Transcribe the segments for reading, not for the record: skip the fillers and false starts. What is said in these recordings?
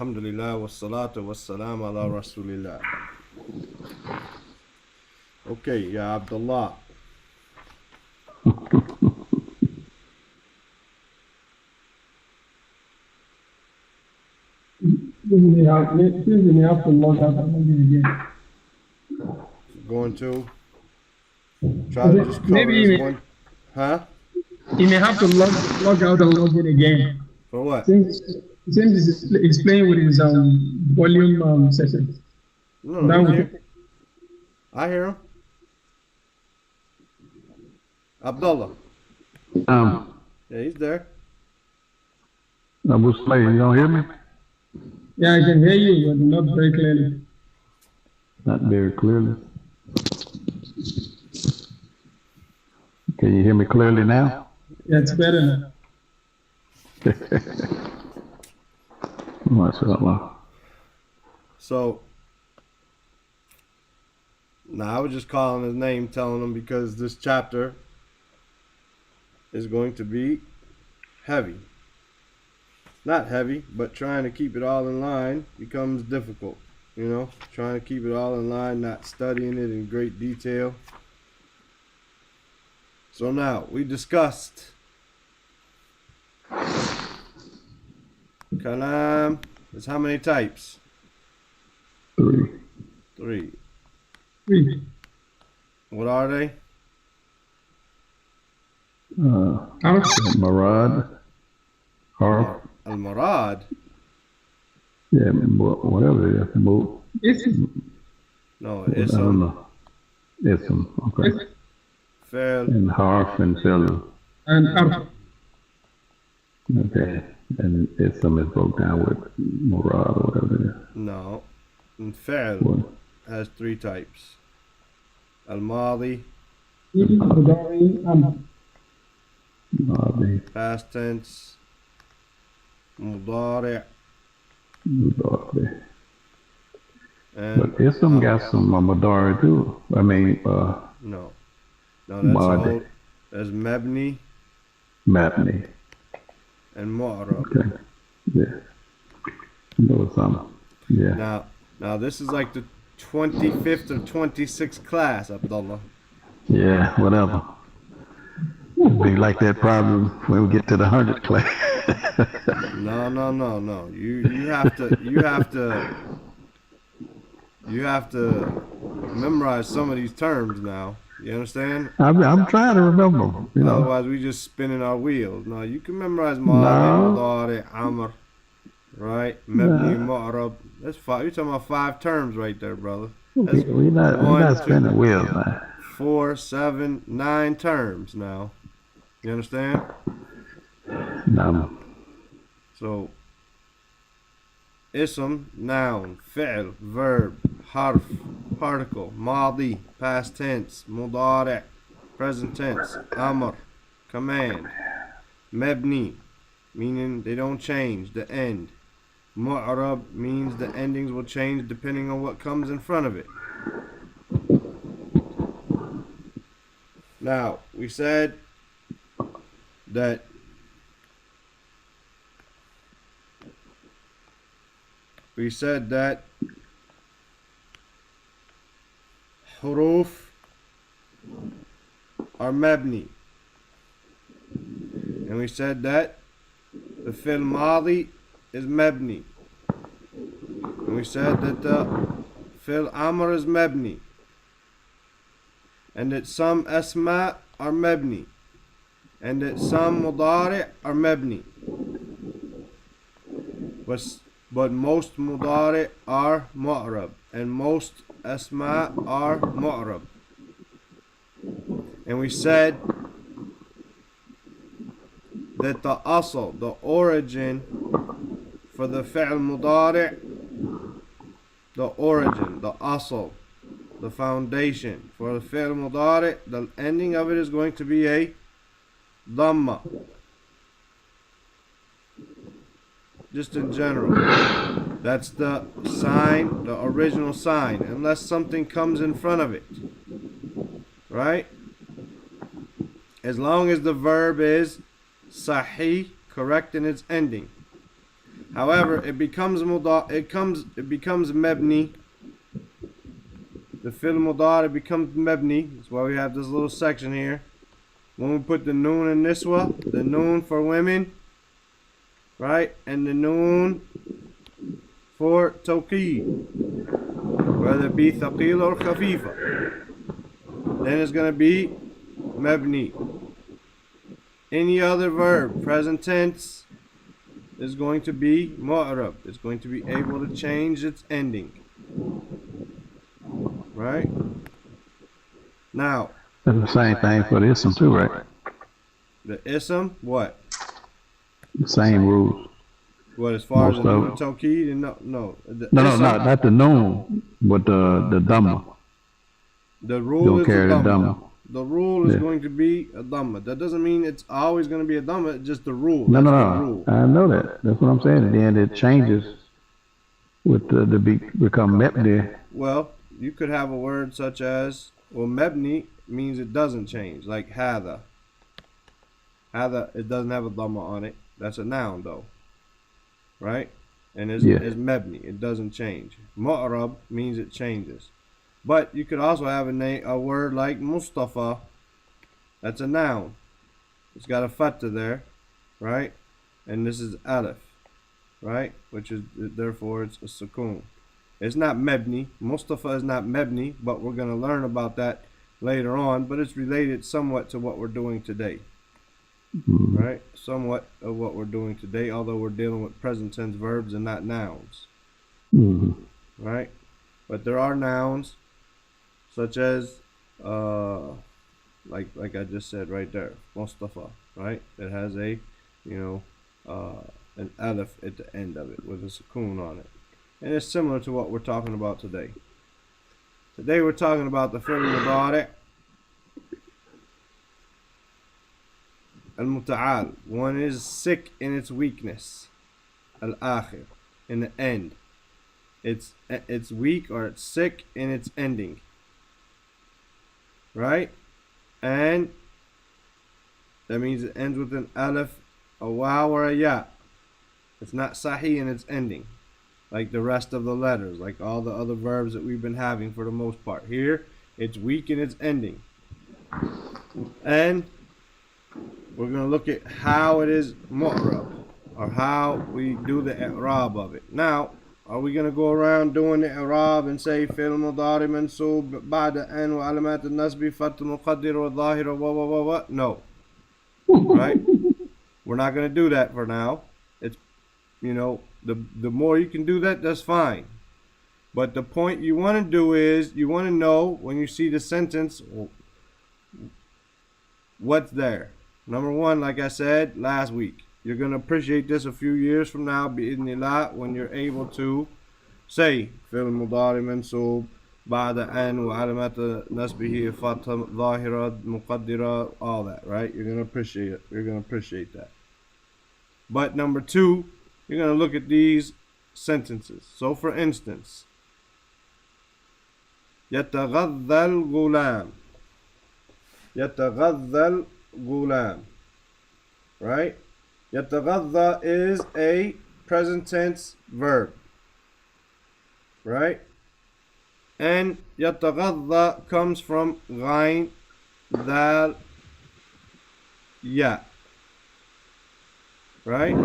Alhamdulillah wa salatu wa salam ala Rasulillah. Okay, Ya Abdullah. Excuse me, I have to log out and log in again. Going to try to just cover Maybe this one. Huh? you may have to log out and log in again. For what? Since he's playing with his volume settings. No, Now he's we here. I hear him. Abdullah. Yeah, he's there. Abu Slay, you don't hear me? yeah, I can hear you, but not very clearly. Not very clearly. Can you hear me clearly now? Yeah, it's better now. MashaAllah. So now I was just calling his name, telling him because this chapter is going to be heavy. Not heavy, but trying to keep it all in line becomes difficult. You know, trying to keep it all in line, not studying it in great detail. So now we discussed kalam is how many types? 3. 3. Three. What are they? Marad. Harf. Al-Murad. Yeah, whatever it is. No, I don't Ism, know. Ism. Okay. Fi'l, And Harf and Fi'l. And Arf. Okay. And Ism is broke down with Murad or whatever it is. no. And Fi'l What? has 3 types. Al-Madi, Mudari, Madi. past tense, Mudari', Mudari. and But Ism got some Madari too. I mean, no. No, that's Madi. all. There's Mabni Mabni. and Mu'rab. Okay. Yeah. Know some. Yeah. Now this is like the 25th or 26th class, Abdullah. Yeah, whatever. It'll be like that problem when we get to the 100th class. No. You have to memorize some of these terms now. You understand? I'm trying to remember them, you know. Otherwise, we just spinning our wheels. No, you can memorize Madi, Mudari, Amr, right? Mabni, Mu'rab. That's 5. You're talking about 5 terms right there, brother. That's We're not spinning wheels, man. 4, 7, 9 terms now. You understand? No. So, ism, noun, fi'l, verb, harf, particle, madi, past tense, mudari', present tense, amr, command, mabni, meaning they don't change, the end. Mu'rab means the endings will change depending on what comes in front of it. Now, we said that huruf are mabni. And we said that the fi'l madi is mabni. And we said that the fi'l amr is mabni. And that some asma are mabni. And that some mudari' are mabni. But most mudari' are mu'rab. And most asma are mu'rab. And we said that the asl, the origin for the fi'l mudari', the origin, the asl, the foundation for the fi'l mudari', the ending of it is going to be a dhamma. Just in general. That's the sign, the original sign, unless something comes in front of it. Right? As long as the verb is sahih, correct in its ending. However, it becomes mebni. The fi'l mudari becomes mebni. That's why we have this little section here. When we put the noon in niswa, the noon for women, right, and the noon for tawqid, whether it be thaqil or khafifa, then it's going to be mebni. Any other verb, present tense, is going to be mu'rab. It's going to be able to change its ending. Right? Now, That's the same thing for the ism too, right? the ism, what? The same rules. What, as far as Most the of noon it. tawqid? And no. The No, ism, not the noon, but the dhamma. the rule Don't is a carry the dhamma. dhamma. The rule is Yeah. going to be a dhamma. That doesn't mean it's always going to be a dhamma. It's just the rule. No, That's no, the no. rule. I know that. That's what I'm saying. And then it changes with become mebni. Well, you could have a word such as, well, mebni means it doesn't change, like hada. Hada, it doesn't have a dhamma on it. That's a noun, though. Right? And it's mebni. It doesn't change. Mu'rab means it changes. But you could also have a word like Mustafa. That's a noun. It's got a fatha there, right? And this is alif, right? Which is, therefore, it's a sukoon. It's not mebni. Mustafa is not mebni, but we're going to learn about that later on. But it's related somewhat to what we're doing today, right? Somewhat of what we're doing today, although we're dealing with present tense verbs and not nouns, right? But there are nouns such as, like I just said right there, Mustafa, right? It has a, an alif at the end of it with a sukoon on it. And it's similar to what we're talking about today. Today we're talking about the fi'l mudari' al-muta'al. One is sick in its weakness. Al-akhir, in the end. It's weak or it's sick in its ending. Right? And that means it ends with an alif, a waw, or a ya. It's not sahih in its ending, like the rest of the letters, like all the other verbs that we've been having for the most part. Here, it's weak in its ending. And we're going to look at how it is mu'rab, or how we do the i'rab of it. Now, are we going to go around doing the i'rab and say fi'l mudari mansoob ba'da an wa alamat al-nasbi fath muqaddir wa dhahir wa? No. Right? We're not going to do that for now. It's, the more you can do that, that's fine. But the point you want to do is, you want to know when you see the sentence, what's there. Number one, like I said last week, you're going to appreciate this a few years from now, bi'idhnillah, when you're able to say fi'l mudari mansoob ba'da an wa alamat nasbihi fatha dhahira muqaddira, all that, right? You're going to appreciate it. You're going to appreciate that. But number two, you're going to look at these sentences. So for instance, يتغذى الغلام. يتغذى الغلام. Right? يتغذى is a present tense verb. Right? And يتغذى comes from غين ذال ya. Right?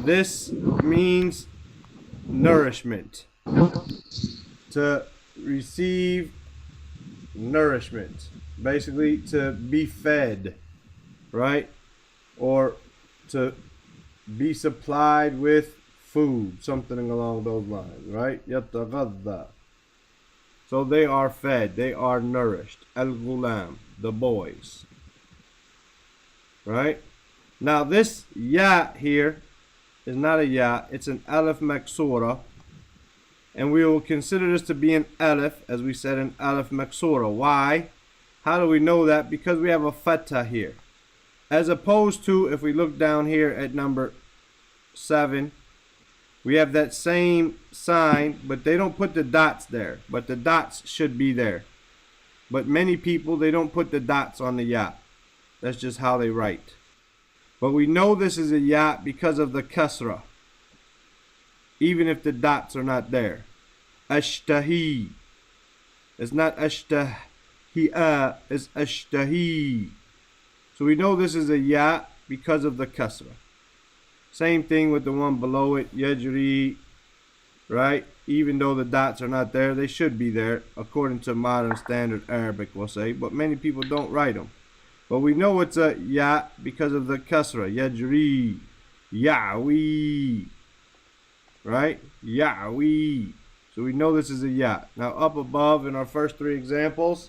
This means nourishment. To receive nourishment. Basically, to be fed. Right? Or to be supplied with food. Something along those lines. Right? يتغذى. So they are fed. They are nourished. Al-Ghulam. The boys. Right? Now this ya here is not a ya, it's an alif maksura. And we will consider this to be an alif, as we said, an alif maksura. Why? How do we know that? Because we have a fatha here. As opposed to, if we look down here at number 7, we have that same sign, but they don't put the dots there. But the dots should be there. But many people, they don't put the dots on the ya. That's just how they write. But we know this is a ya because of the kasra, even if the dots are not there. Ashtahi. It's not ashtahia, it's ashtahi. So we know this is a ya because of the kasra. Same thing with the one below it, yajri, right? Even though the dots are not there, they should be there, according to modern standard Arabic, we'll say. But many people don't write them. But we know it's a ya because of the kasra, yajri, ya'wi, right? Ya'wi. So we know this is a ya. Now up above in our first three examples,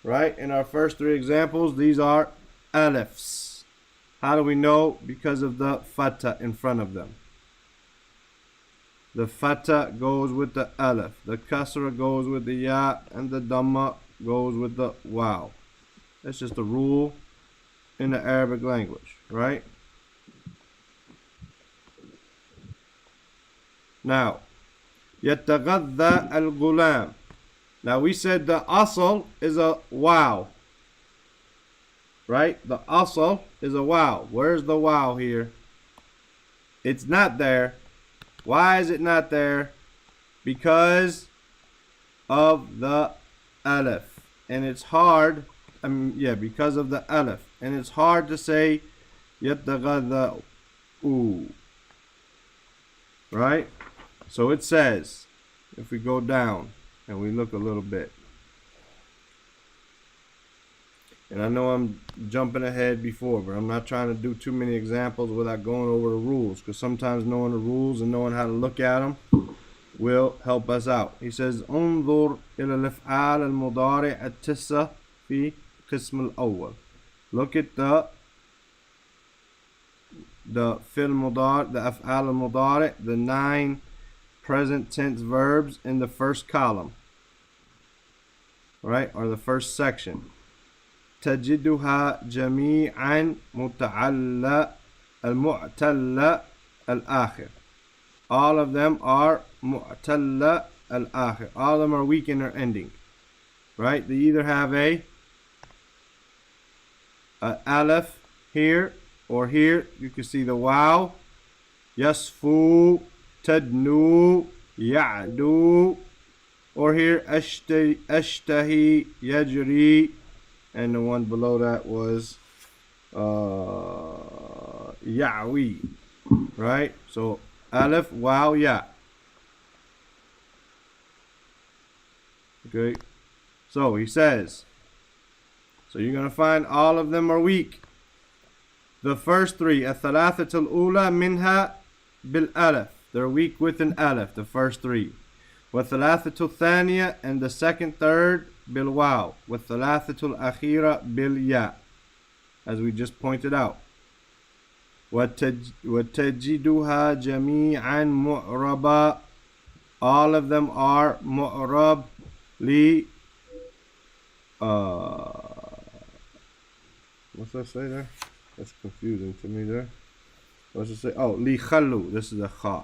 right? In our first three examples, these are alifs. How do we know? Because of the fatha in front of them. The fatha goes with the alif, the kasra goes with the ya, and the dhamma goes with the waw. That's just a rule in the Arabic language, right? Now, يتغذى الغلام. Now we said the asl is a waw. Right? The asl is a waw. Where's the waw here? It's not there. Why is it not there? Because of the alif. And it's hard. Because of the alif. And it's hard to say يتغذى. Right? So it says, if we go down and we look a little bit. And I know I'm jumping ahead before, but I'm not trying to do too many examples without going over the rules, because sometimes knowing the rules and knowing how to look at them will help us out. He says, انظر إلى الأفعال المضارع التسع في قسم الأول. Look at the فعل مضارع, the أفعال المضارع, the 9 present tense verbs in the first column, right, or the first section. تجدها جميعا المعتل الآخر. All of them are معتل الآخر. All of them are weak in their ending, right? They either have a alif here or here. You can see the waw. يصفو, تدنو, يعدو, or here أشتهي, يجري. And the one below that was Ya'wi, right? So alif, waw, ya. Okay. So he says, so you're going to find all of them are weak. The first three, الثلاثة الأولى منها بالألف. They're weak with an alif, the first three. والثلاثة الثانية, and the second, third, بالواو. والثلاثة الأخيرة بالياء, as we just pointed out. وتجدها جميعا معربا. All of them are معرب li. What's that say there? That's confusing to me there. What's it say? Oh, li khallu. This is a kha.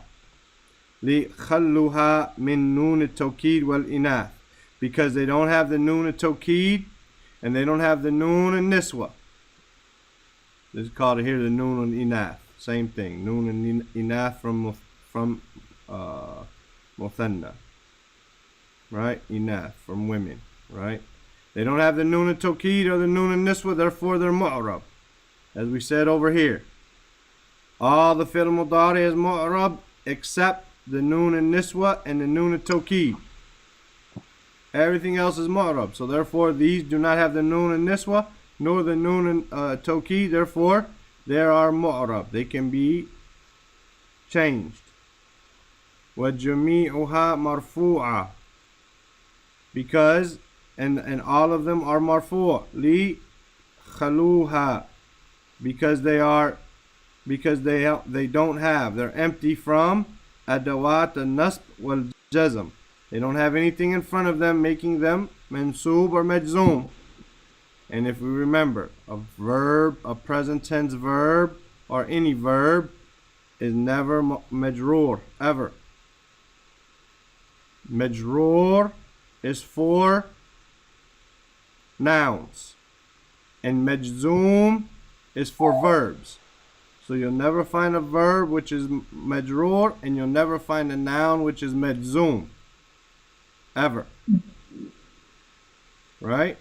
Li khalluha min noon at-tawkid wal inath. Because they don't have the noon at-tawkid and they don't have the noon and niswa. This is called here the noon and inath. Same thing. Noon and inath from muthanna. Right? Inath from women. Right? They don't have the noon and tawkid or the noon and niswa, therefore they're mu'rab. As we said over here. All the fi'l mudari is mu'rab except the noon and niswa and the noon and tawkid. Everything else is mu'rab. So therefore these do not have the noon and niswa nor the noon and tawkid. Therefore they are mu'rab. They can be changed. وَجَمِيعُهَا مَرْفُوعَةً. Because and all of them are marfu' li khaluha, because they don't have, they're empty from adawat an-nasb wal jazm. They don't have anything in front of them making them mansub or majzoom. And if we remember, a verb, a present tense verb or any verb is never majroor, ever. Majroor is for nouns, and majzoom is for verbs. So you'll never find a verb which is majroor, and you'll never find a noun which is majzoom. Ever. Right?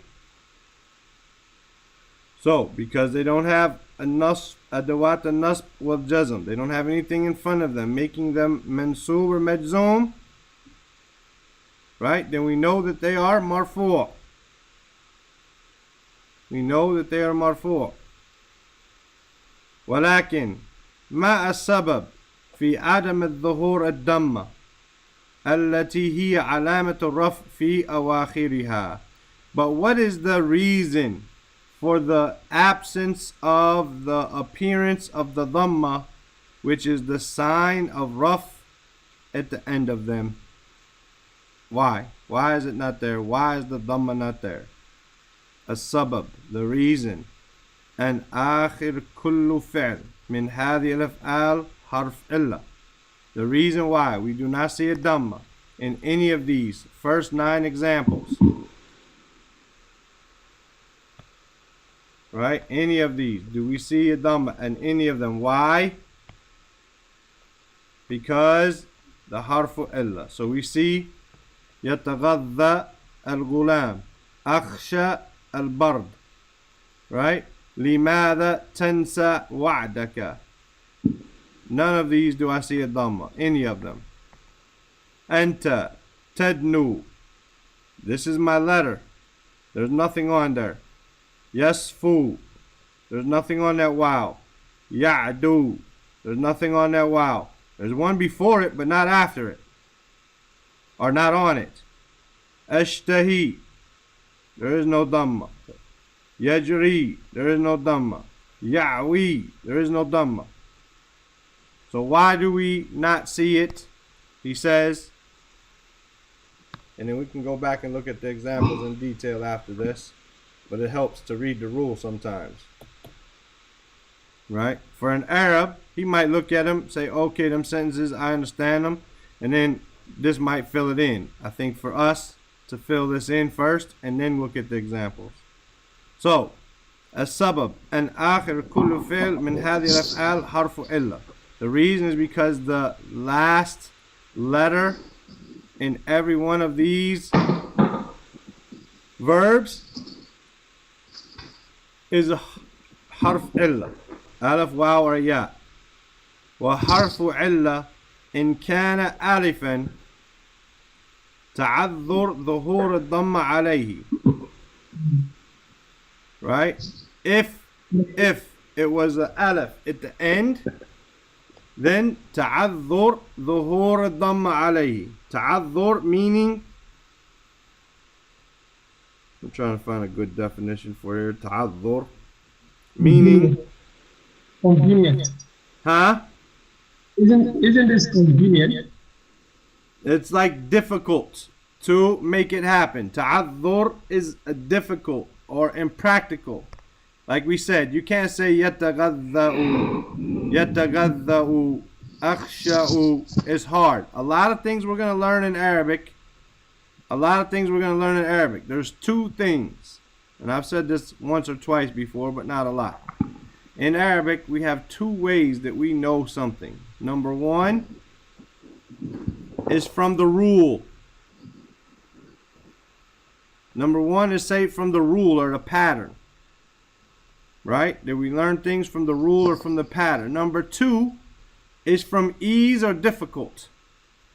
So, because they don't have a nasb, adawat al-nasb wal jazm, they don't have anything in front of them making them mansoob or majzoom, right? Then we know that they are marfu'. We know that they are marfu'. ولكن ما السبب في عدم الظهور الضمة التي هي علامة الرفع في أواخرها? But what is the reason for the absence of the appearance of the dhamma, which is the sign of raf at the end of them? Why? Why is it not there? Why is the dhamma not there? السبب, the reason. And آخر كل فعل من هذه الأفعال حرف إلا. The reason why we do not see a dhamma in any of these first 9 examples, right? Any of these, do we see a dhamma in any of them? Why? Because the harfu illa. So we see يتغذى الغلام أخشى البرد, right? لماذا تنسى وعدك. None of these do I see a dhamma, any of them. أنت تدنو, this is my letter, there's nothing on there. يسفو, there's nothing on that wow. يعدو, there's nothing on that wow. There's one before it but not after it, or not on it. أشتهي, there is no dhamma. يجري, there is no dhamma. يعوي, there is no dhamma. So why do we not see it? He says, and then we can go back and look at the examples in detail after this, but it helps to read the rule sometimes. Right? For an Arab, he might look at them, say, okay, them sentences, I understand them, and then this might fill it in. I think for us to fill this in first and then look at the examples. So, السبب أن آخر كل فعل من هذه الأفعال حرف إلا. The reason is because the last letter in every one of these verbs is a harf illa. Alif, waw, or ya. وحرف علة إن كان ألفا تعذر ظهور الضمة عليه. Right? If it was an alif at the end, then تعذر ظهور الضمة عليه. تعذر meaning, I'm trying to find a good definition for here. تعذر meaning convenient. Huh? Isn't this convenient? It's like difficult to make it happen. تعذر is difficult or impractical. Like we said, you can't say يتغذى أخشى. It's hard. A lot of things we're going to learn in Arabic. There's 2 things. And I've said this once or twice before, but not a lot. In Arabic, we have 2 ways that we know something. Number 1 is from the rule. Number 1 is say from the rule or the pattern. Right? That we learn things from the rule or from the pattern. Number 2 is from ease or difficult.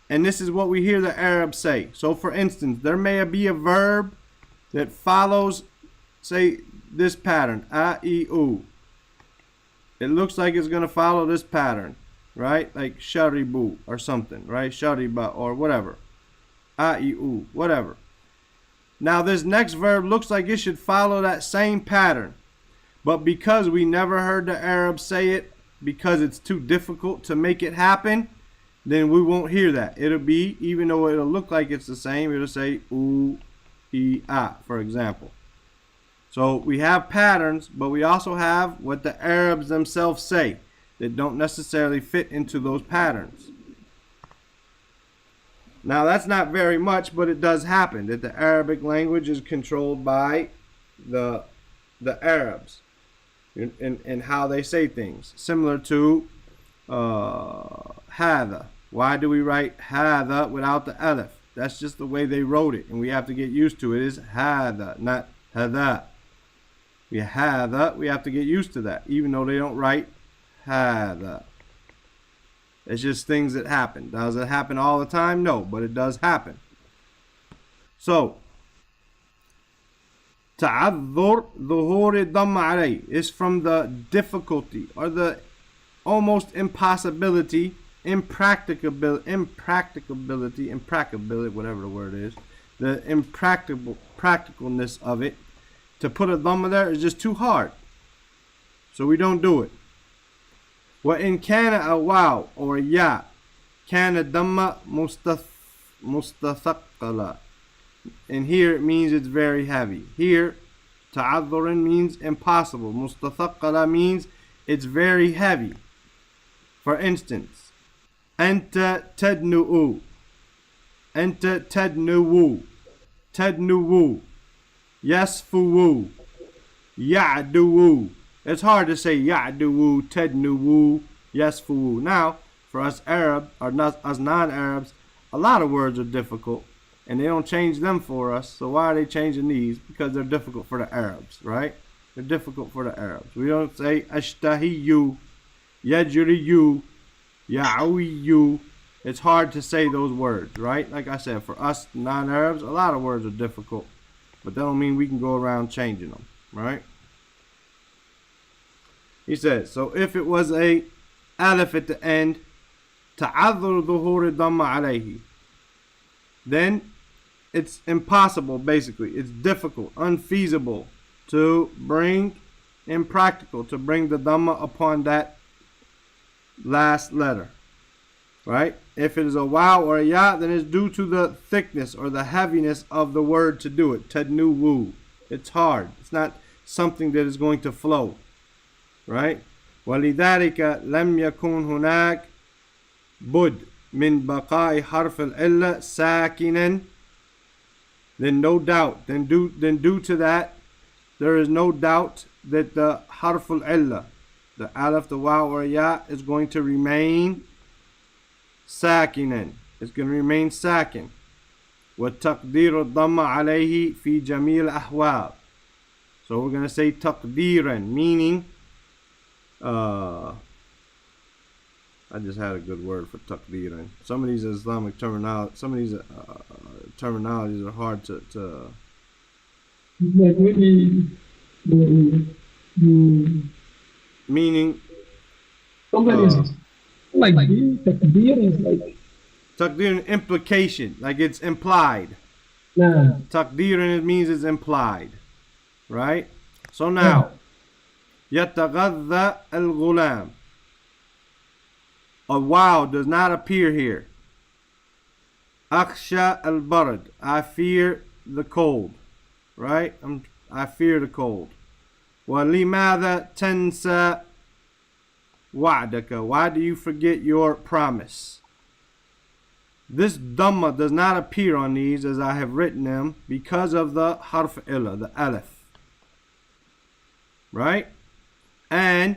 And this is what we hear the Arabs say. So for instance, there may be a verb that follows, say, this pattern. A, I, U. It looks like it's going to follow this pattern. Right? Like sharibu or something. Right? Shariba or whatever. A, I, U. Whatever. Now this next verb looks like it should follow that same pattern. But because we never heard the Arabs say it, because it's too difficult to make it happen, then we won't hear that. It'll be, even though it'll look like it's the same, it'll say u, I, a, for example. So we have patterns, but we also have what the Arabs themselves say that don't necessarily fit into those patterns. Now that's not very much, but it does happen that the Arabic language is controlled by the Arabs. in how they say things. Similar to هذا. Why do we write هذا without the alif? That's just the way they wrote it, and we have to get used to it. It's هذا, not هذا. We have to get used to that, even though they don't write هذا. It's just things that happen. Does it happen all the time? No, but it does happen. So, تعذر ظهور الضم عليه is from the difficulty or the almost impossibility, impracticability, whatever the word is, the practicalness of it. To put a dhamma there is just too hard. So we don't do it. وإن كان a واو or ya كان الضم مستثقلا. And here it means it's very heavy. Here, تعذر means impossible. مستثقلا means it's very heavy. For instance, أنت تدنو. أنت تدنو. تدنو. يسفو. يعدو. It's hard to say يعدو, تدنو, يسفو. Now, for us Arab or not, us non-Arabs, a lot of words are difficult. And they don't change them for us. So why are they changing these? Because they're difficult for the Arabs, right? They're difficult for the Arabs. We don't say ashtahiyu, yajriyu, ya'wiyu. It's hard to say those words, right? Like I said, for us non-Arabs, a lot of words are difficult. But that don't mean we can go around changing them, right? He said, so if it was a alif at the end, ta'adhur dhuhur dhamma alayhi, then it's impossible, basically. It's difficult, unfeasible to bring, impractical to bring the dhamma upon that last letter, right? If it is a waw or a ya, then it's due to the thickness or the heaviness of the word to do it. Tadnuwu. It's hard. It's not something that is going to flow, right? وَلِذَلِكَ لَمْ يَكُنْ هُنَاكَ بُدْ من بقاء حرف العلة ساكنا. Then no doubt, then due to that, there is no doubt that the harf al-illa, the alif, the waw, or ya, is going to remain sakinan. It's going to remain sakin. وَالتَّقْدِيرُ الضَّمَّ عَلَيْهِ فِي جَمِيلِ الْأَحْوَالِ. So we're going to say taqdiran, meaning, I just had a good word for taqdiran. Some of these Islamic terminology, some of these terminologies are hard to Like maybe meaning. somebody is like takbir is like Taqdiran, implication, like it's implied. nah. Taqdiran, it means it's implied, right? So now, يتغذى الغلام. A wow does not appear here. Akhsha al-barad. I fear the cold. Right? I fear the cold. وَلِمَاذَا تَنْسَى وَعْدَكَ. Why do you forget your promise? This dhamma does not appear on these as I have written them because of the harf illa, the alif. Right? And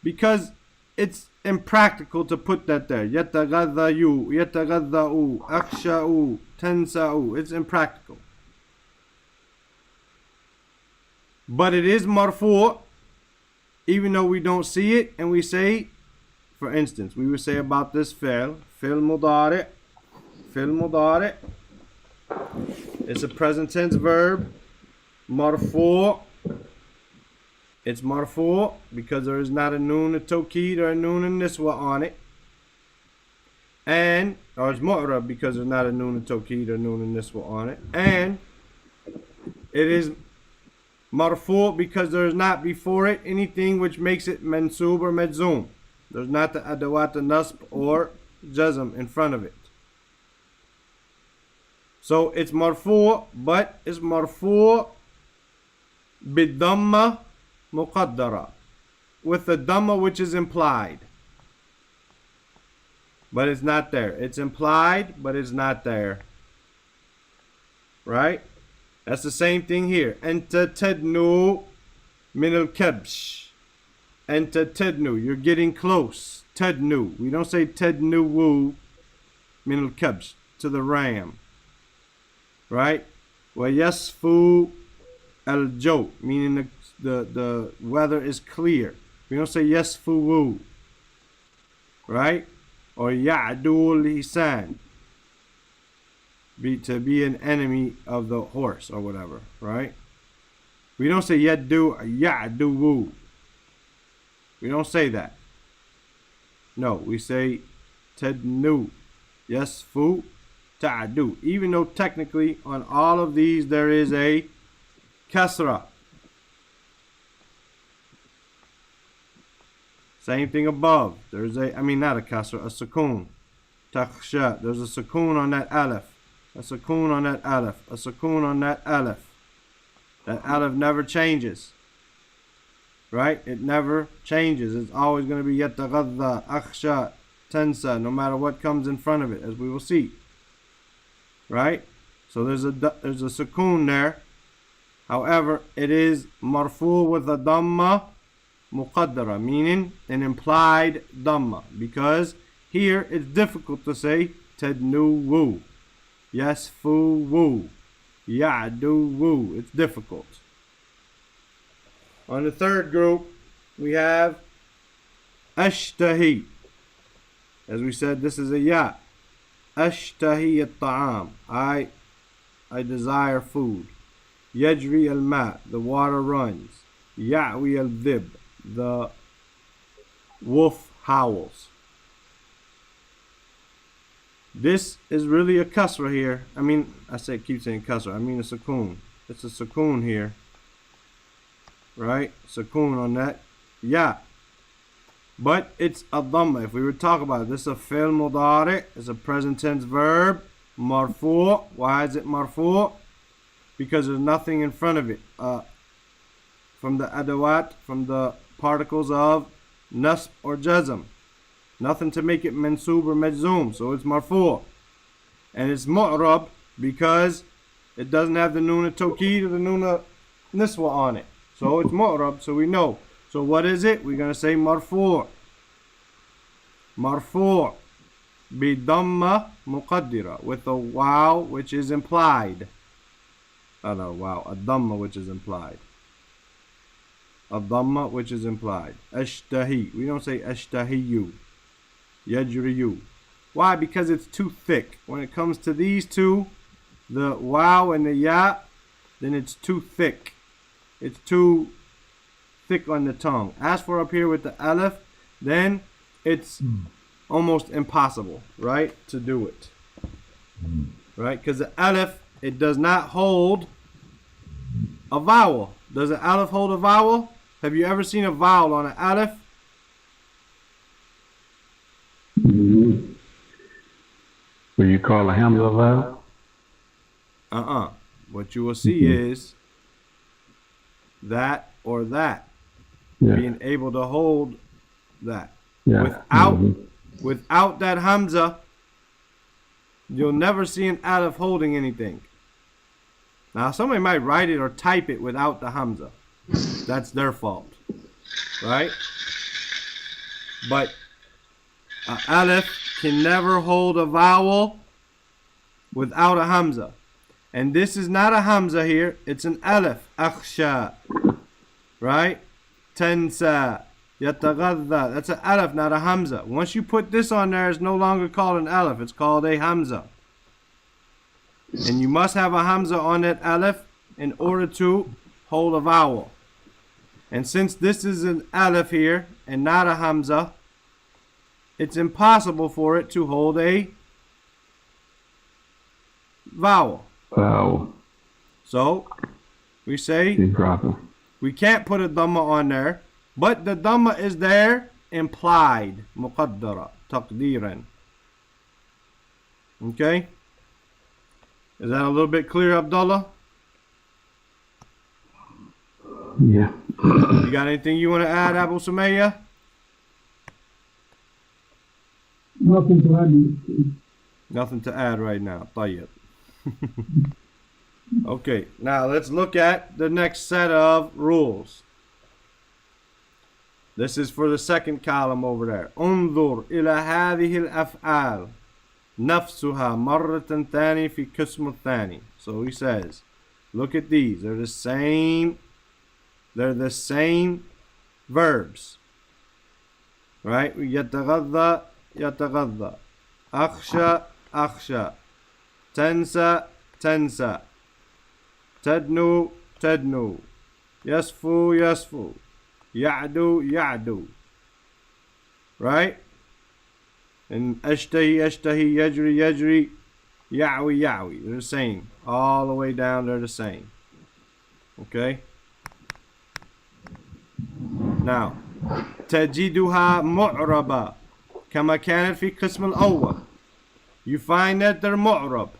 because it's impractical to put that there. يَتَغَذَّيُوا, يَتَغَذَّأُوا, أَخْشَأُوا, تَنْسَأُوا. It's impractical. But it is marfu', even though we don't see it, and we say, for instance, we would say about this fi'l mudari'. It's a present tense verb, marfu'. It's marfu' because there is not a noon at-tawkid or a noon an-niswa on it. And, or it's mu'rab because there's not a noon at-tawkid or noon an-niswa on it. And it is marfu' because there is not before it anything which makes it mansub or madzum. There's not the adawat al-nasb or jazm in front of it. So it's marfu', but it's marfu' bid-dhamma muqaddara, with the dhamma which is implied, but it's not there. It's implied, but it's not there. Right? That's the same thing here. Anta tadnu min al-kabsh. Enta tednu, you're getting close. Tednu. We don't say tednu woo min al kabsh, to the ram. Right? Wa yasfu al jo, meaning the weather is clear. We don't say yasfu woo. Right? Or ya'dul hisan, to be an enemy of the horse or whatever, right? We don't say ya'du woo. We don't say that. No, we say tadnu, yasfu, ta'du. Even though technically on all of these there is a kasra. Same thing above. There's not a kasra, a sukoon. Takhsha. There's a sukoon on that aleph. A sukoon on that aleph. A sukoon on that aleph. That aleph never changes. Right? It never changes. It's always going to be yataghadha, akhsha, tensa, no matter what comes in front of it, as we will see. Right? So there's a sukoon there. However, it is marfu with a dhamma muqaddara, meaning an implied dhamma, because here it's difficult to say tadnu woo, yasfu woo, ya'du woo. It's difficult. On the third group, we have ashtahi. As we said, this is a ya. Ashtahi at-ta'am. I desire food. Yajri al-ma. The water runs. Ya'wi al-dhib. The wolf howls. This is really a kasra here. Keep saying kasra. I mean a sukoon. It's a sukoon here. Right? Sukoon on that. Yeah. But it's a dhamma. If we were to talk about it, this is a fi'l mudari. It's a present tense verb. Marfu'. Why is it marfu'? Because there's nothing in front of it. From the adawat, from the particles of nasb or jazm. Nothing to make it mansub or majzoom. So it's marfu'. And it's mu'rab because it doesn't have the noon of tawkid or the noon of niswa on it. So it's mu'rab, so we know. So what is it? We're going to say marfu'. Marfu' bi dhamma muqaddira, with a wow which is implied. A dhamma which is implied. A dhamma which is implied. Ashtahi. We don't say ashtahiyu. Yajriyu. Why? Because it's too thick. When it comes to these two, the wow and the ya, then it's too thick. It's too thick on the tongue. As for up here with the aleph, then it's almost impossible, right, to do it. Right? Because the aleph, it does not hold a vowel. Does the aleph hold a vowel? Have you ever seen a vowel on an aleph? Will you call a hamza a vowel? What you will see is that or that. Yeah. Being able to hold that. Yeah. Without that hamza, you'll never see an aleph holding anything. Now, somebody might write it or type it without the hamza. That's their fault. Right? But an aleph can never hold a vowel without a hamza. And this is not a hamza here. It's an aleph. Akhsha. Right? Tansa. Yataghadha. That's an aleph, not a hamza. Once you put this on there, it's no longer called an aleph. It's called a hamza. And you must have a hamza on that aleph in order to hold a vowel. And since this is an aleph here and not a hamza, it's impossible for it to hold a vowel. So we say we can't put a dhamma on there, but the dhamma is there implied. Muqaddara, taqdeeran. Okay? Is that a little bit clear, Abdullah? Yeah. You got anything you want to add, Abu Sumayya? Nothing to add. Nothing to add right now. Tayyib. Okay, now let's look at the next set of rules. This is for the second column over there. انظر إلى هذه الأفعال نفسها مرة ثانية في قسم الثاني. So he says, look at these. They're the same verbs. Right? يتغذى يتغذى. أخشى أخشى. تنسى تنسى. تدنو تدنو. يصفو يصفو. يعدو يعدو. Right? And أشتهي أشتهي. يجري يجري. يعوي يعوي. They're the same. All the way down, they're the same. Okay? Now, تجدها معربة كما كانت في القسم الأول. You find that they're معرب,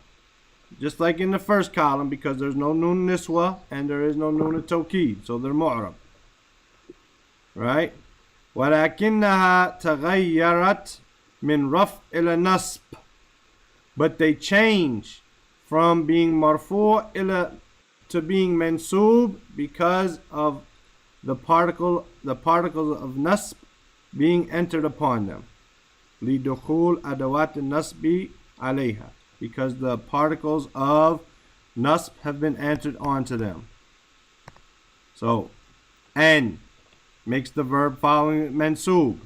just like in the first column, because there's no nun niswa and there is no nun tawkid, so they're معرب. Right? ولكنها تغيرت من رفع إلى نصب, but they change from being مرفوع إلى to being mansub because of the particles of nasb being entered upon them. لدخول أدوات النصب عليها, because the particles of nasb have been entered onto them. So, an makes the verb following it mansub.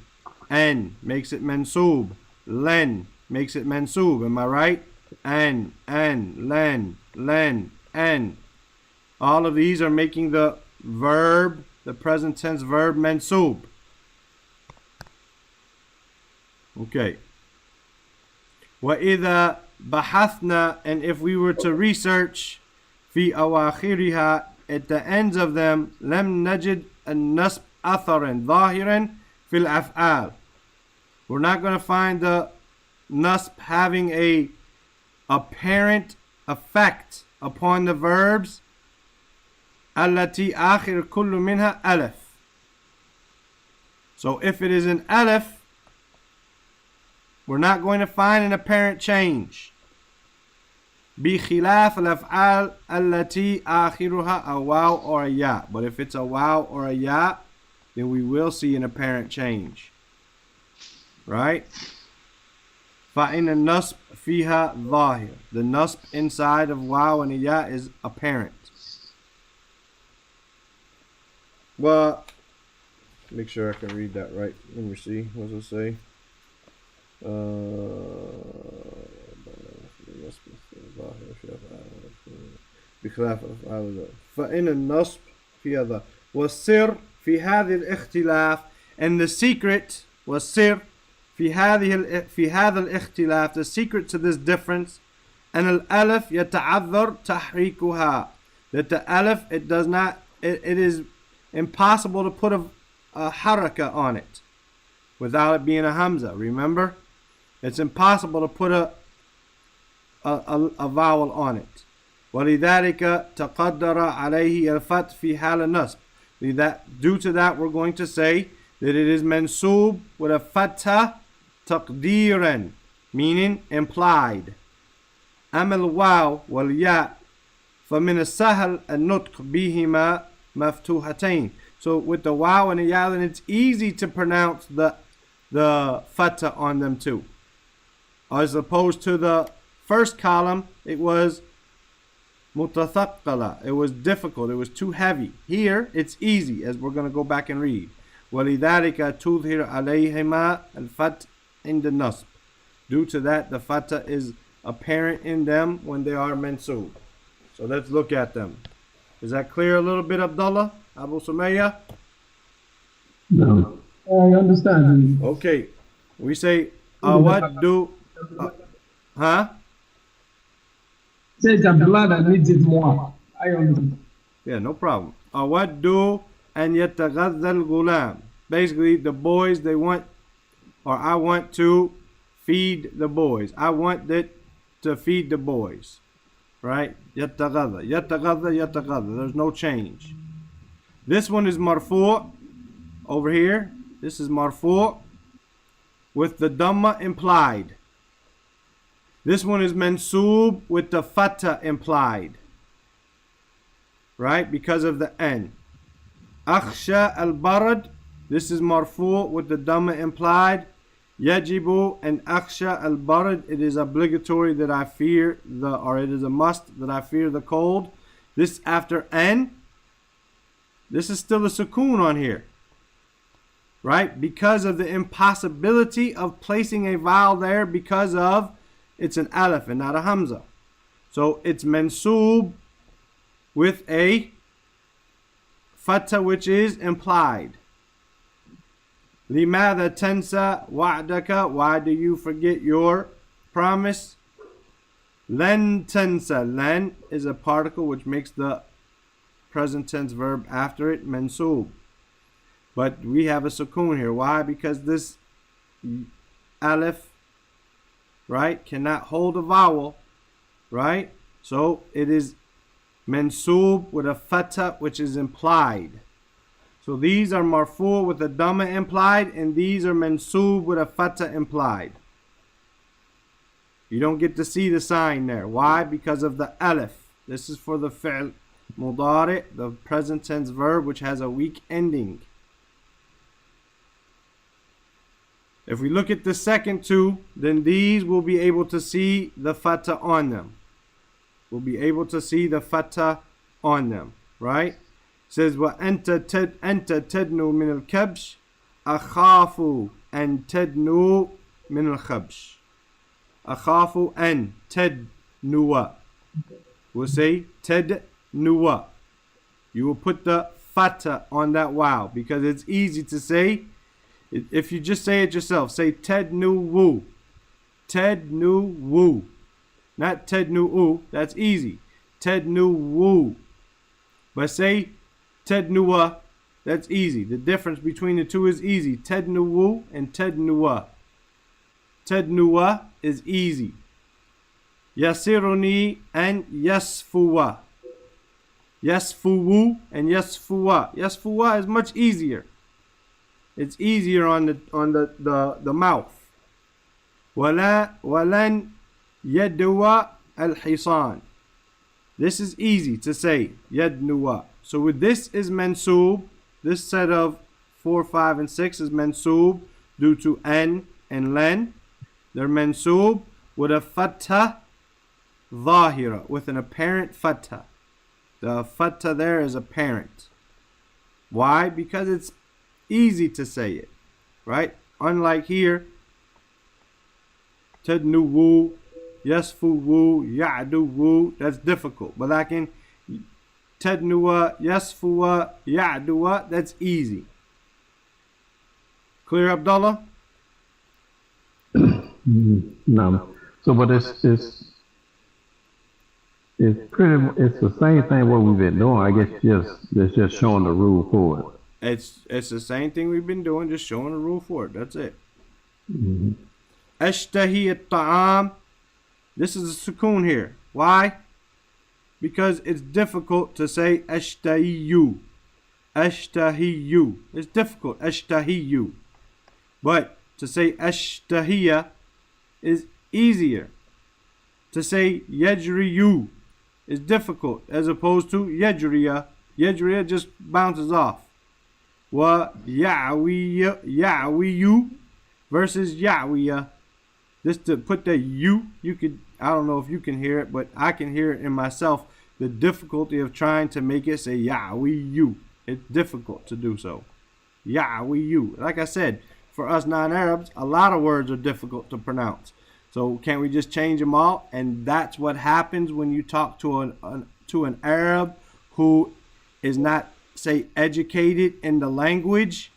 An makes it mansub. Len makes it mansub. Am I right? An, len, an. All of these are making the verb, the present tense verb, mansub. Okay. وَإِذَا بَحَثْنَا, and if we were to research في أواخرها, at the ends of them, لم نجد النصب أثرا ظاهرا في الأفعال. We're not going to find the nasb having a apparent effect upon the verbs. التي آخر كل منها ألف. So if it is an alif, we're not going to find an apparent change. بخلاف الأفعال التي آخرها a waw or a ya. But if it's a waw or a ya, then we will see an apparent change. Right? فإن النصب فيها ظاهر. The nasb inside of waw and a ya is apparent. Well, make sure I can read that right. Let me see. What does it say? فإن النصب في هذا والسر في هذه الاختلاف, and the secret والسر في هذا الاختلاف, the secret to this difference, أن الألف يتعذر تحريكها, that the alif, it is impossible to put a haraka on it without it being a hamza. Remember, it's impossible to put a vowel on it. ولذلك تقدر عليه الفتح في حال النصب. Due to that, we're going to say that it is mansub with a fatha تقديرا, meaning implied. أما الواو والياء فمن السهل النطق بهما مفتوحتين. So with the waw and the ya, then it's easy to pronounce the fatha on them too. As opposed to the first column, it was mutathaqqala. It was difficult. It was too heavy. Here, it's easy, as we're going to go back and read. وَلِذَلِكَ تُظْهِرْ عَلَيْهِمَا الْفَتْحِ عِنْدَ النَّصْبِ. Due to that, the fatha is apparent in them when they are mansub. So let's look at them. Is that clear a little bit, Abdullah? Abu Sumayya? No. I understand. Okay. We say, what do... huh? Says Abdullah that needs it more. I understand. Yeah, no problem. What do and yataghadha al-ghulam. Basically, the boys, they want, or I want to feed the boys. I want that to feed the boys. Right? Yataghadha, yataghadha, yataghadha. There's no change. This one is marfu' over here. This is marfu' with the dhamma implied. This one is mansub with the fatha implied. Right? Because of the n. Akhsha al-barad This is marfu with the dhamma implied. Yajibu and aksha al-barad. It is obligatory that I fear or it is a must that I fear the cold. This after an. This is still a sukoon on here. Right? Because of the impossibility of placing a vowel there because of it's an alif and not a hamza. So it's mansoob with a fatha which is implied. لماذا تنسى وعدك? Why do you forget your promise? لن تنسى. لن is a particle which makes the present tense verb after it mansoob. But we have a sukoon here. Why? Because this alif, right, cannot hold a vowel, right? So it is mansoob with a fatha which is implied. So these are marfu with a dhamma implied, and these are mansoob with a fatha implied. You don't get to see the sign there. Why? Because of the alif. This is for the fi'l mudari, the present tense verb which has a weak ending. If we look at the second two, then these will be able to see the fatha on them. We'll be able to see the fatha on them, right? It says, وَأَنْتَ تَدْنُو مِنَ الْكَبْشِ أَخَافُ أَنْ تَدْنُو مِنَ الْخَبْشِ. أَخَافُ أَنْ تَدْنُوَ. We'll say تَدْنُوَ. You will put the fatha on that wow because it's easy to say. If you just say it yourself, say tednu-woo. Tednu-woo. Not tednu-oo. That's easy. Tednu-woo. But say tednuwa. That's easy. The difference between the two is easy. Tednu-woo and tednuwa. Tednuwa is easy. Yasiruni and yasfuwa. Yasfuwu and yasfuwa. Yasfuwa is much easier. It's easier on the mouth. Walan yadwa al-hisan. This is easy to say. Yadnuwa. So with this is mansoob. This set of 4, 5, and 6 is mansoob due to an and len. They're mansoob with a fatha zahira, with an apparent fatha. The fatha there is apparent. Why? Because it's easy to say it, right? Unlike here, tadnuwu, yasfuwu, ya'duwu, that's difficult. But I can tadnuwa, yasfuwa, ya'duwa, that's easy. Clear, Abdullah? No. So, but it's the same thing what we've been doing. I guess it's just showing the rule for it. It's the same thing we've been doing, just showing the rule for it. That's it. Mm-hmm. Ashtahi at-ta'am. This is a sukoon here. Why? Because it's difficult to say ashtahiyu. Ashtahiyu. It's difficult. Ashtahiyu. But to say ashtahiya is easier. To say yajriyu is difficult as opposed to yajriya. Yajriya just bounces off. Wa ya'wiyu versus ya'wiya. Just to put the you could, I don't know if you can hear it, but I can hear it in myself. The difficulty of trying to make it say ya'wiyu. It's difficult to do so. Ya'wiyu. Like I said, for us non-Arabs, a lot of words are difficult to pronounce. So can't we just change them all? And that's what happens when you talk to an Arab who is not, say, educated in the language.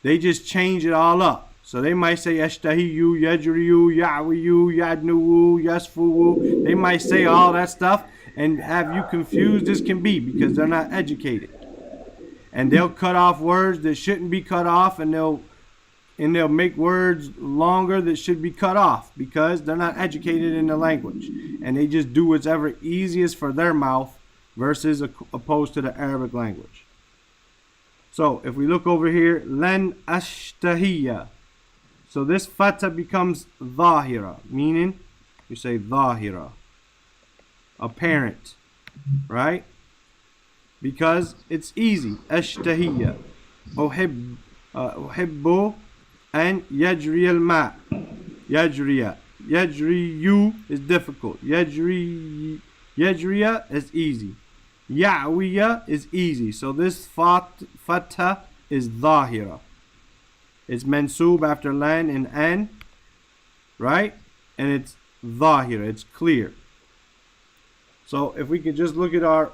They just change it all up. So they might say ashtahiyu, yajriyu, ya'wiyu, yadnuwu, yasfuwu. They might say all that stuff and have you confused as can be because they're not educated. And they'll cut off words that shouldn't be cut off, and they'll make words longer that should be cut off because they're not educated in the language. And they just do whatever easiest for their mouth versus opposed to the Arabic language. So if we look over here, len ashtahiya. So this fatha becomes zahira, meaning you say zahira, apparent, right? Because it's easy. Ashtahiya. أحب and يجري الماء. يجري. يجري is difficult. يجري is easy. يعوي is easy. So this fatha is ظاهرة. It's mansub after lan and an, right? And it's ظاهرة. It's clear. So if we could just look at our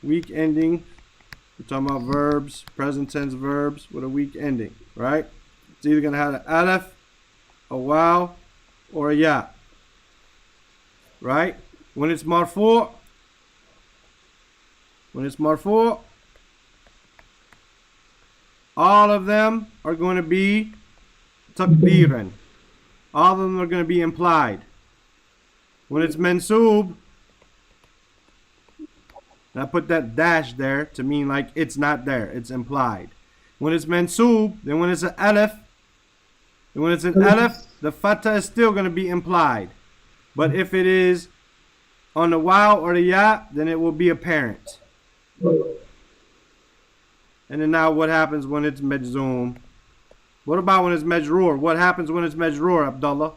weak ending, we're talking about verbs, present tense verbs with a weak ending, right? It's either going to have an alif, a waw, or a ya, right? When it's marfu', all of them are going to be takdiran. All of them are going to be implied. When it's mansub, and I put that dash there to mean like it's not there, it's implied. When it's mansub, then when it's an alif, the fatha is still going to be implied. But if it is on the waw or the ya, then it will be apparent. And then now what happens when it's majzoom? What about when it's majroor? What happens when it's majroor, Abdullah?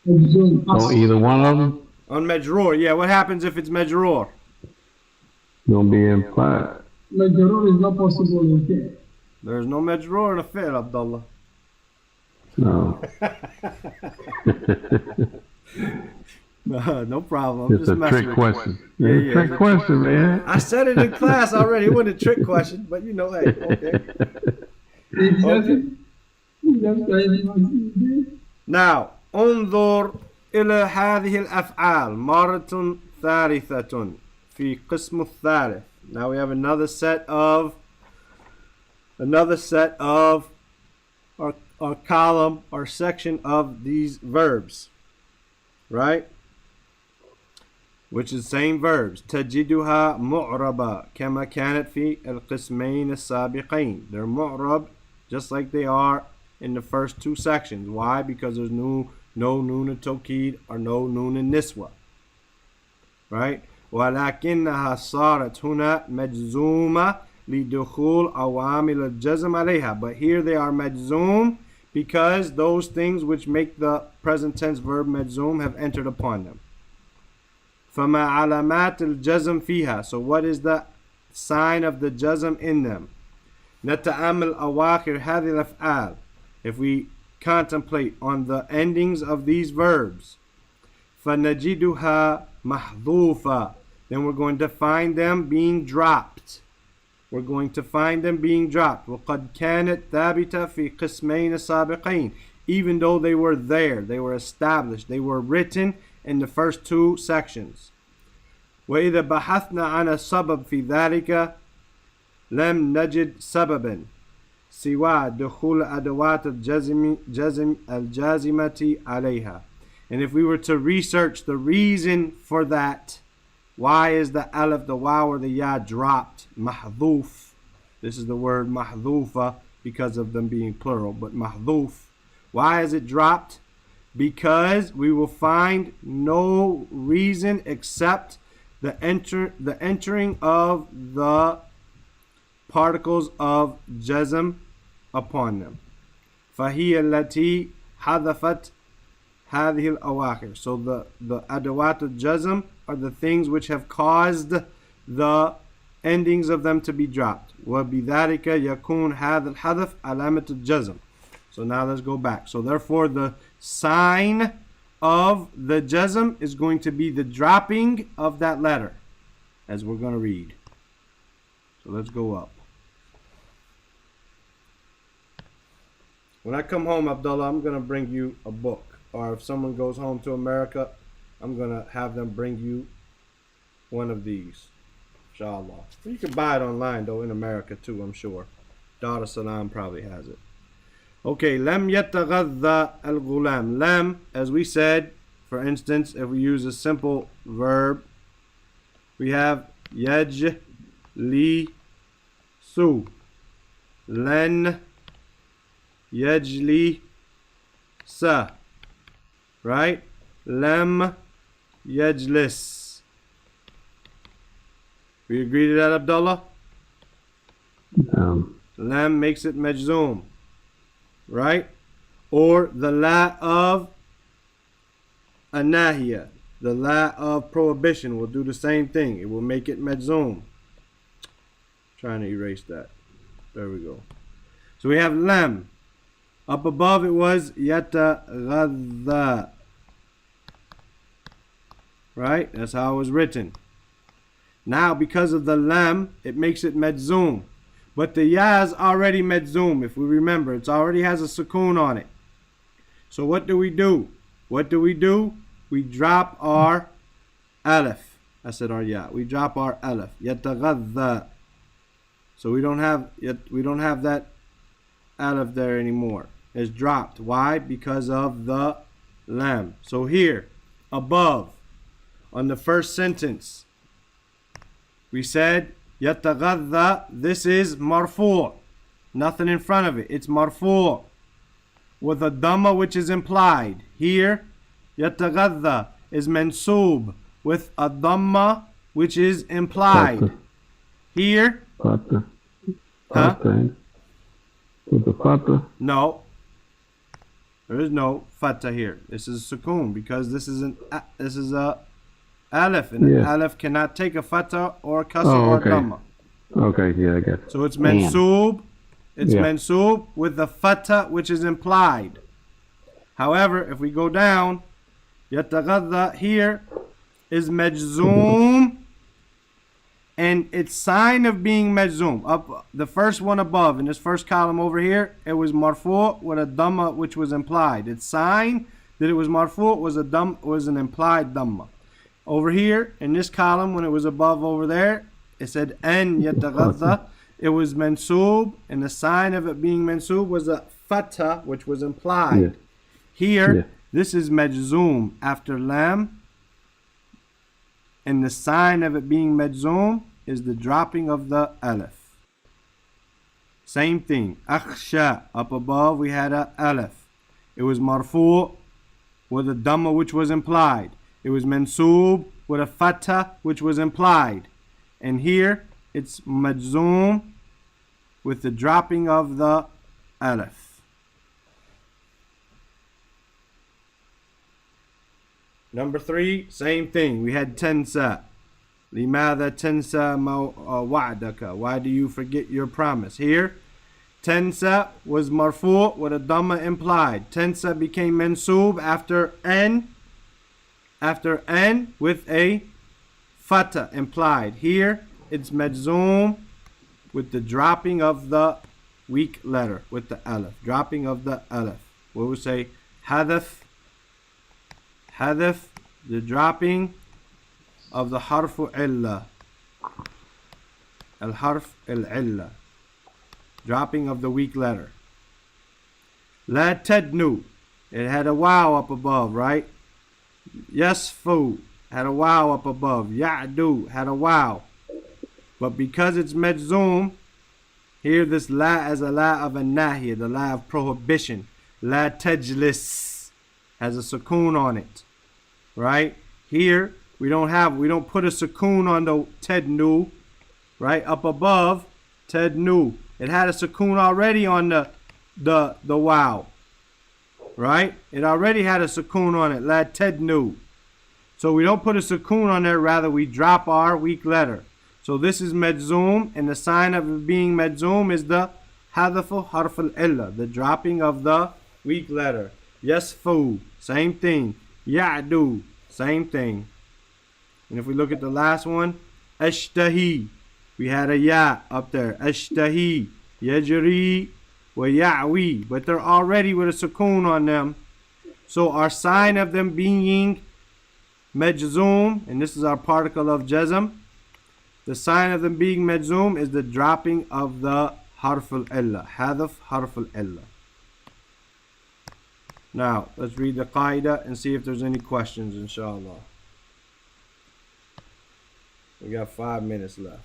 On either one of them, On majroor, yeah. What happens if it's majroor? gonna be implied. Majrur is not possible in here. There's no majroor in a fi'l, Abdullah. No. No problem. I'm It's just a messing trick with you. question. Yeah, It's yeah. a trick question, man. I said it in class already. It wasn't a trick question, but you know, hey, okay. Now, انظر إلى هذه الأفعال مرة ثالثة في قسم الثالث. Now we have another set of our column or section of these verbs, right? Which is same verbs. تجدها معربة كما كانت في القسمين السابقين. They're معرب just like they are in the first two sections. Why? Because there's no noon التوكيد or no noon النسوة, right? ولكنها صارت هنا مجزومة لدخول عوامل الجزم عليها. But here they are مجزوم because those things which make the present tense verb مجزوم have entered upon them. فما علامات الجزم فيها. So what is the sign of the jazm in them? نتأمل أواخر هذه الأفعال. If we contemplate on the endings of these verbs, فنجدها محذوفة. Then we're going to find them being dropped. وقد كانت ثابتة في قسمين سابقين. Even though they were there, they were established, they were written in the first two sections. وإذا بحثنا عن السبب في ذلك لم نجد سببا سوى دخول أدوات الجازمة عليها. And if we were to research the reason for that, why is the alif, the waw, or the ya dropped? Mahdhuf. This is the word mahdhufa because of them being plural, but mahdhuf. Why is it dropped? Because we will find no reason except the entering of the particles of jazm upon them. فهي التي حذفت هذه الأواخر. So the adawat al-jazm are the things which have caused the endings of them to be dropped. وبذلك يكون هذا الحذف علامة الجزم. So now let's go back. So therefore the sign of the jazm is going to be the dropping of that letter, as we're going to read. So let's go up. When I come home, Abdullah, I'm going to bring you a book. Or if someone goes home to America, I'm going to have them bring you one of these. Inshallah. You can buy it online, though, in America, too, I'm sure. Dar es Salaam probably has it. Okay, لم يتغذى الغلام. Lam, as we said, for instance, if we use a simple verb, we have يجلس. لن يجلس. Right? لم يجلس. We agree to that, Abdullah? Um, Lam makes it majzoom, right? Or the la of anahiya, the la of prohibition will do the same thing. It will make it majzoom. Trying to erase that. There we go. So we have lam. Up above it was yataghadha. Right? That's how it was written. Now because of the lam, it makes it majzoom. But the ya is already majzoom. If we remember, it already has a sukoon on it. So what do? We drop our alif. I said our ya. We drop our alif. Yataghadha. So we don't have that alif there anymore. It's dropped. Why? Because of the lam. So here, above, on the first sentence, we said yataghadha. This is marfu'. Nothing in front of it. It's marfu' with a dhamma which is implied. Here, yataghadha is mansoob with a dhamma which is implied. Fatha. Here, Fatha. huh? Fatha. With the fatha. No, there is no fatha here. This is sukoon because this is a alif, and an Yeah. alif cannot take a fatha or a kasr Oh, or okay. a dhamma. Okay, yeah, I got it. So it's mansoob. It's Yeah. mansoob with the fatha which is implied. However, if we go down, yataghadha here is majzoom, and its sign of being majzoom. Up the first one above in this first column over here, it was marfu' with a dhamma which was implied. Its sign that it was marfu' was an implied dhamma. Over here in this column, when it was above over there, it said an yataghadha. It was mansoob, and the sign of it being mansoob was a fatha which was implied. Yeah. Here, Yeah. this is majzoom after lam, and the sign of it being majzoom is the dropping of the alif. Same thing. Akhsha, up above we had a alif. It was marfu' with a dhamma which was implied. It was mansoob with a fatha which was implied. And here it's majzoom with the dropping of the alif. Number 3, same thing. We had tensa. لماذا تنسى وعدك? Why do you forget your promise? Here, tensa was marfu' with a dhamma implied. Tensa became mansoob after n with a fatha implied. Here, it's majzoom with the dropping of the weak letter, with the alif. Dropping of the alif. We would say hadaf, the dropping of the harfu illa. Al-harf al-illa. Dropping of the weak letter. La tadnu. It had a waw up above, right? Yasfu had a waw up above. Ya'du had a waw. But because it's majzoom, here this la is a la of a nahiya, the la of prohibition. La tajlis has a sukoon on it. Right? Here we don't put a sukoon on the tadnu. Right? Up above, tadnu. It had a sukoon already on the waw. Right? It already had a sukoon on it. La tadnu. So we don't put a sukoon on there, rather we drop our weak letter. So this is majzoom, and the sign of it being majzoom is the hadafu harf al-illa, the dropping of the weak letter. Yasfu, same thing. Ya'du, same thing. And if we look at the last one, ashtahi, we had a ya up there. Ashtahi, yajri, wa ya'wi, but they're already with a sukoon on them. So our sign of them being majzoom, and this is our particle of jazm, the sign of them being majzoom is the dropping of the harf al-illa, hadaf harf al-illa. Now, let's read the qaida and see if there's any questions, inshallah. We got 5 minutes left.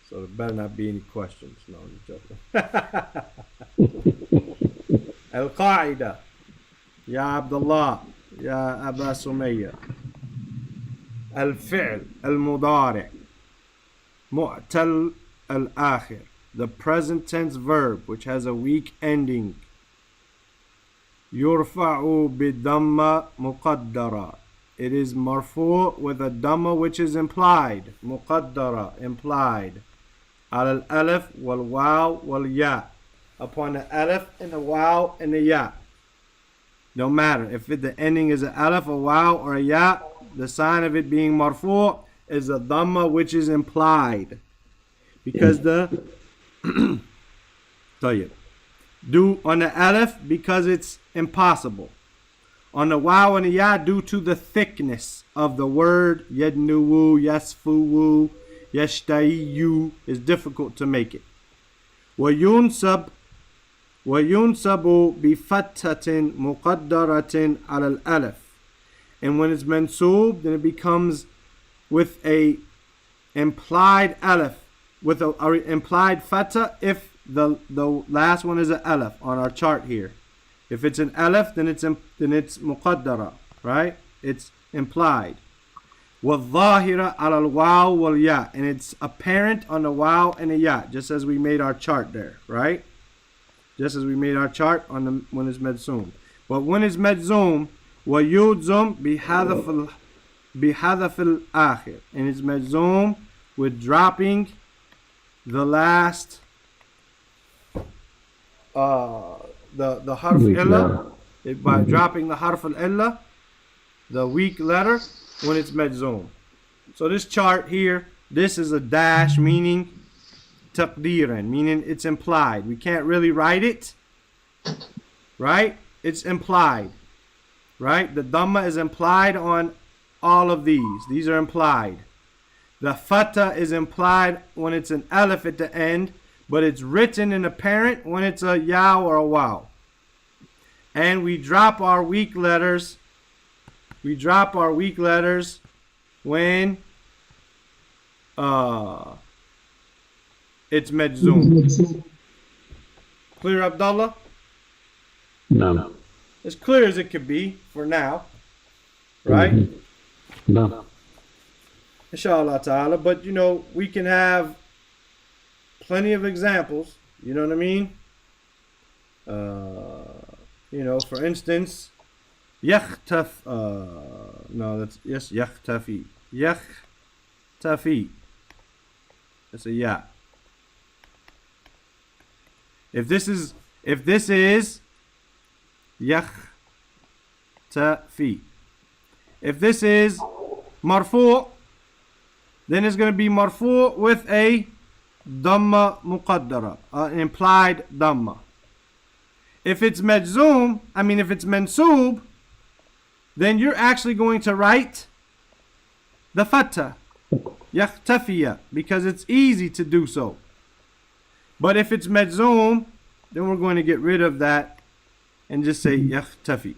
So there better not be any questions. No, I'm joking. Al-qaida. Ya Abdullah. Ya Aba Sumayya. الفعل المضارع معتل الآخر, the present tense verb which has a weak ending. يرفع بالضمة مقدرة, it is marfu with a dhamma which is implied, muqaddara, implied, على الألف والواو والياء, upon the alif and the waw and the ya. No matter if the ending is an alif, a waw, or a ya, the sign of it being marfu is a dhamma which is implied. Because the do on the alif because it's impossible. On the waw and the ya due to the thickness of the word yadnuwu, yasfuwu, yashtayu is difficult to make it. وينسب بفتحة مقدرة على الألف. And when it's mansub, then it becomes with a implied alif, with a implied fatha if the last one is an alif on our chart here. If it's an alif, then it's muqaddara, right? It's implied. وَالظَّاهِرَ عَلَى الْوَاوِ وَالْيَاءِ, and it's apparent on the waw and the ya, just as we made our chart there, right? Just as we made our chart on the when it's medzum. But when it's medzum, وَيُدْزُمْ بِحَذَفِ الْآخِرِ, and it's medzum with dropping the last the harf illa, by dropping the harf al-illa, the weak letter, when it's medzum. So this chart here, this is a dash, meaning taqdiran, meaning it's implied. We can't really write it, right? It's implied, right? The dhamma is implied on all of these. These are implied. The fatha is implied when it's an alif at the end, but it's written in apparent when it's a ya or a waw. And we drop our weak letters. We drop our weak letters when it's medzum. Clear, Abdullah? No. As clear as it could be for now, right? No. Inshallah ta'ala. But you know, we can have plenty of examples. You know what I mean? You know, for instance, يختف no, that's yes, يختفي. يختفي. That's a ya. If this is يختفي. If this is marfu', then it's going to be marfu' with a dhamma muqaddara, an implied dhamma. If it's medzum, if it's mansub, then you're actually going to write the fatha, yakhtafiya, because it's easy to do so. But if it's medzum, then we're going to get rid of that and just say yakhtafi.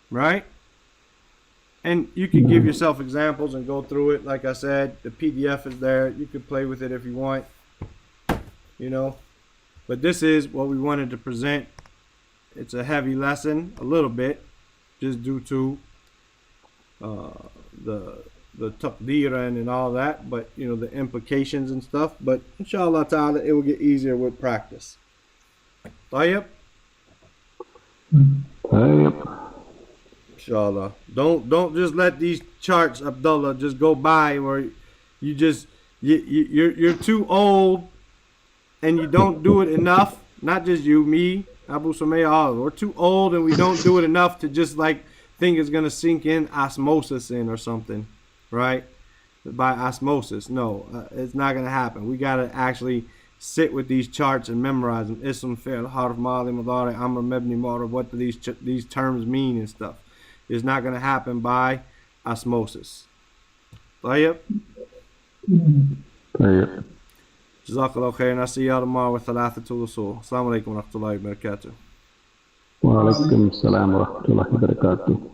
Right? And you can give yourself examples and go through it. Like I said, the PDF is there. You can play with it if you want. You know. But this is what we wanted to present. It's a heavy lesson, a little bit, just due to the taqdeeran and all that. But, you know, the implications and stuff. But inshallah ta'ala, it will get easier with practice. Tayyib? Tayyib. Inshallah. Don't just let these charts, Abdullah, just go by where you're too old and you don't do it enough. Not just you, me, Abu Sumayya, all. We're too old and we don't do it enough to just like think it's gonna sink in osmosis in or something, right? By osmosis. No, it's not gonna happen. We gotta actually sit with these charts and memorize them. Ism, fi'l, harf, madi, mudari, amr, mabni, ma'ruf. What do these terms mean and stuff? It's not going to happen by osmosis. طيب. طيب. جزاك الله خير. نسي يا رمى وثلاثة الوصول. السلام عليكم ورحمة الله وبركاته. وعليكم السلام ورحمة الله وبركاته.